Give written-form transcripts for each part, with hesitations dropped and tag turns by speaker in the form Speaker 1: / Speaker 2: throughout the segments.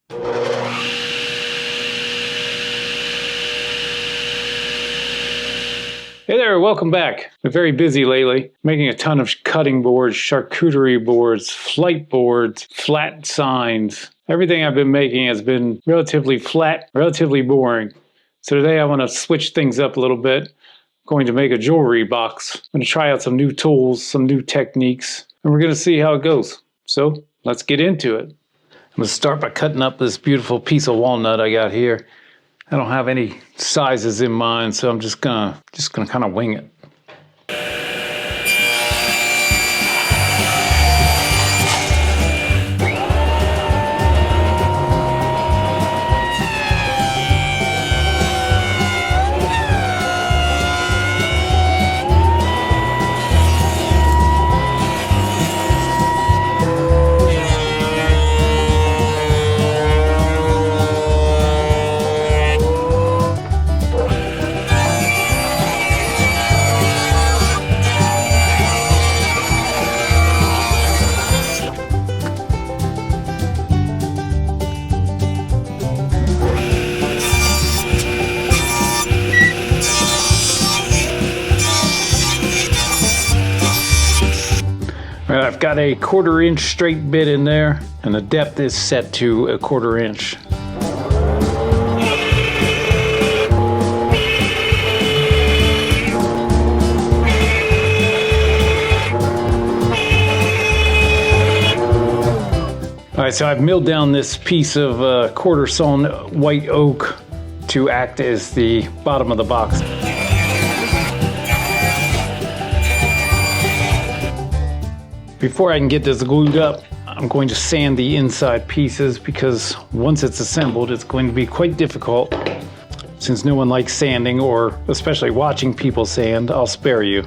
Speaker 1: Hey there, welcome back. Been very busy lately, making a ton of cutting boards, charcuterie boards, flight boards, flat signs. Everything I've been making has been relatively flat, relatively boring. So today I want to switch things up a little bit. I'm going to make a jewelry box. I'm going to try out some new tools, some new techniques, and we're going to see how it goes. So let's get into it. I'm going to start by cutting up this beautiful piece of walnut I got here. I don't have any sizes in mind, so I'm just gonna kind of wing it. All right, I've got a 1/4 inch straight bit in there, and the depth is set to a 1/4 inch. All right, so I've milled down this piece of 1/4 sawn white oak to act as the bottom of the box. Before I can get this glued up, I'm going to sand the inside pieces because once it's assembled, it's going to be quite difficult. Since no one likes sanding, or especially watching people sand, I'll spare you.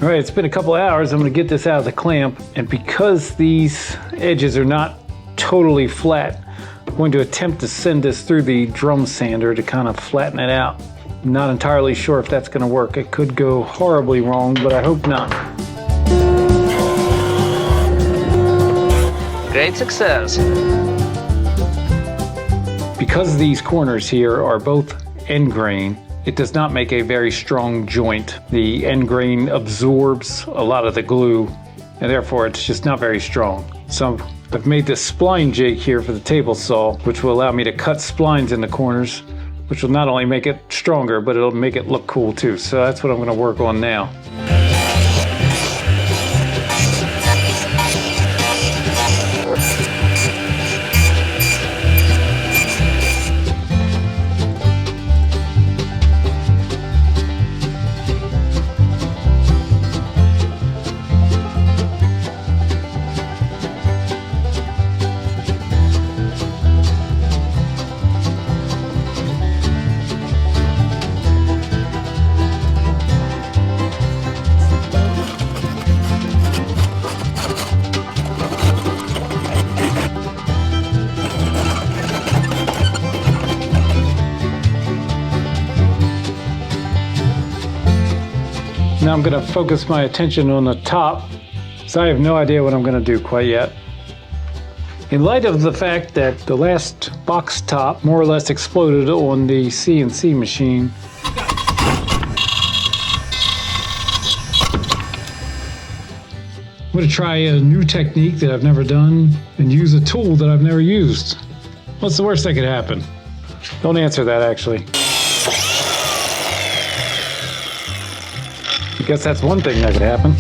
Speaker 1: All right, it's been a couple hours. I'm going to get this out of the clamp, and because these edges are not totally flat, I'm going to attempt to send this through the drum sander to kind of flatten it out. I'm not entirely sure if that's going to work. It could go horribly wrong, but I hope not.
Speaker 2: Great success.
Speaker 1: Because these corners here are both end grain, it does not make a very strong joint. The end grain absorbs a lot of the glue, and therefore it's just not very strong. So I've made this spline jig here for the table saw, which will allow me to cut splines in the corners, which will not only make it stronger, but it'll make it look cool too. So that's what I'm going to work on now. Now I'm going to focus my attention on the top, so I have no idea what I'm going to do quite yet. In light of the fact that the last box top more or less exploded on the CNC machine, I'm going to try a new technique that I've never done and use a tool that I've never used. What's the worst that could happen? Don't answer that, actually. I guess that's one thing that could happen.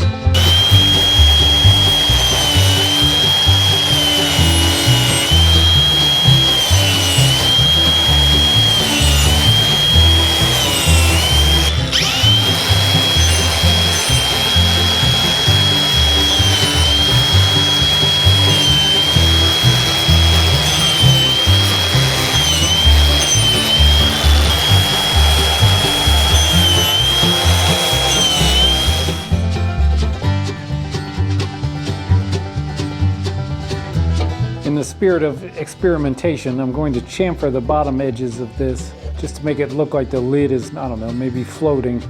Speaker 1: in the spirit of experimentation, I'm going to chamfer the bottom edges of this just to make it look like the lid is, I don't know, maybe floating.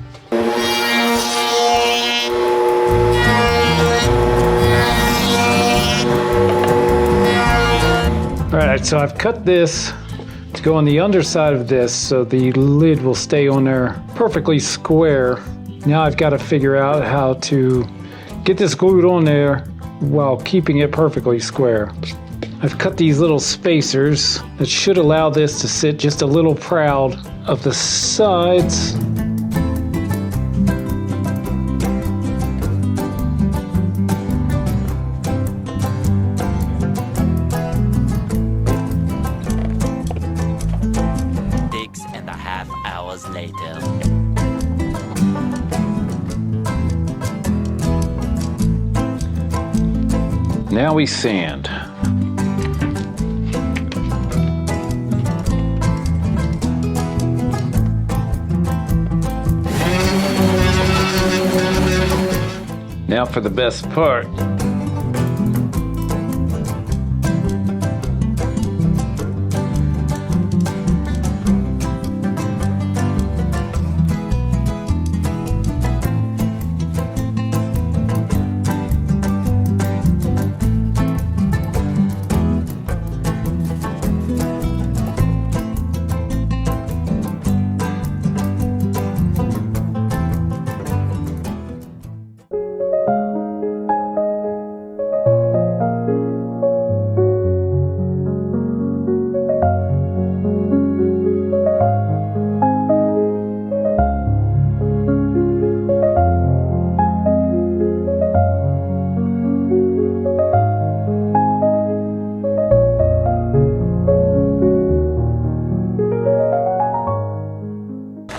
Speaker 1: All right, so I've cut this to go on the underside of this so the lid will stay on there perfectly square. Now I've got to figure out how to get this glued on there while keeping it perfectly square. I've cut these little spacers that should allow this to sit just a little proud of the sides.
Speaker 2: Later.
Speaker 1: Now we sand. Now for the best part.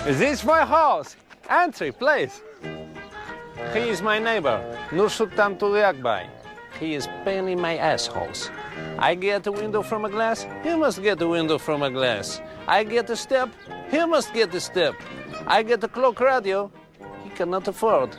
Speaker 3: This is my house. Entry, please. He is my neighbor, Nur Sultan Tuliakbay. He is paining my assholes. I get a window from a glass, he must get a window from a glass. I get a step, he must get a step. I get a clock radio, he cannot afford.